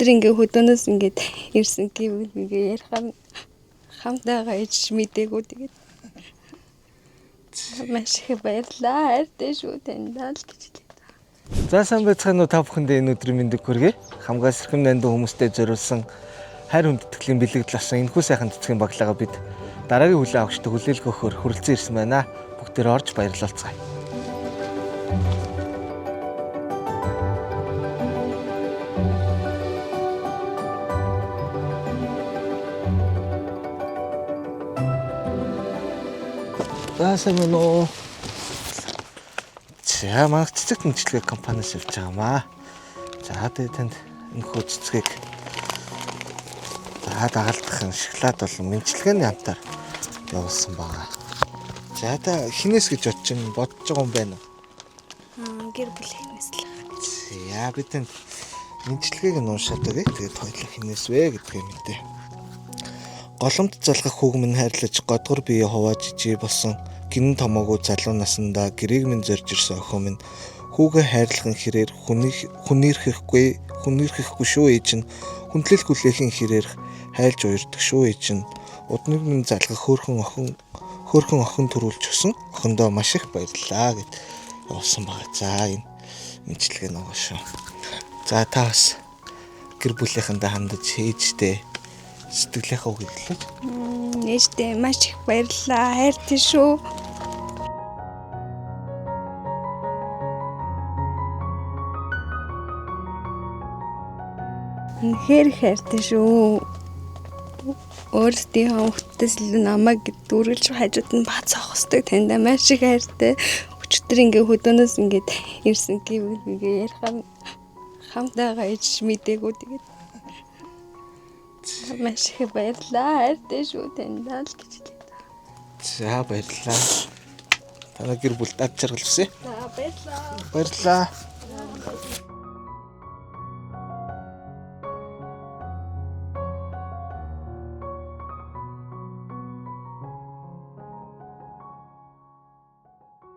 өчтөр ингээ хөдөөнөөс ингээд ирсэн гэвэл ингээ ярихаар хамтаага иж мэдээгүй тэгээд маш их баярлаа. Хайртай шүү таньдаа л гэж хэлээ. За сайн байцгаана уу та бүхэндээ энэ өдрийн мэндийг хүргэе. Хамгаас эрхэм найдсан хүмүүстэй зориулсан хайр хүндэтгэлийн бэлэгдэл асан энэхүү сайхан цэцгийн баглагаа бид дараагийн хүлээн авагчтай хүлээлт өгөхөөр хүрэлцэн ирсэн байна. Бүгдээр орж баярлалцгаая. За сайн байна уу. За манай цэцэг мөнгөлөг компаниас явж байгаамаа. За тэгээд танд энэхүү цэцгийг дагалдах шоколад болон мэдлэгээний хамтаар явуулсан байгаа. За та хинээс гэж бодож байгаа юм байна уу? Гэр бүлийнхнээс л. За бид танд мэдлэгээг нь уншаад өгье. Тэгээд хоёулаа хинээс вэ гэдгийг мэдээ. Голомт залгах хүүгмэн хайрлаж годгор бие хувааж ижи болсон гинэн томоогүй залуу насандаа гэрээг минь зорж ирсэн охин минь хүүгээ хайрлахын хэрээр хүнийрхэхгүй шүү ээж нь хүндлэл хүлээхийн хэрээр хайлж уярдаг шүү ээж нь удныг минь залгах хөөрхөн охин төрүүлж өгсөн охиндоо маш их баярлалаа гэд явуулсан байгаа. За энэ мэдлэгээ нөгөө шүү. За та бас гэр бүлийнхэнтэй хандаж ээжтэй сэтгэлийнхээ үг хэллээ. Ээжтэй маш их баярлалаа. Хайртай шүү. Үнэхээр хайртай шүү. Өөрсдийнхөө хүүхдээс илүү намайг дүүргэлж хажууд нь бац авахсдаг таньдаа маш их хайртай. Өчтөр ингээ хөдөөнөөс ингээд ирсэн гэвэл ингээ ярихаар хамтаага иж мэдээгүй тэгээд маш их баярлалаа. Хайртай шүү таньдаа л гэж хэлээ. За баярлалаа. Танай гэр бүл дад жаргал хүсье. За баярлалаа. Баярлалаа.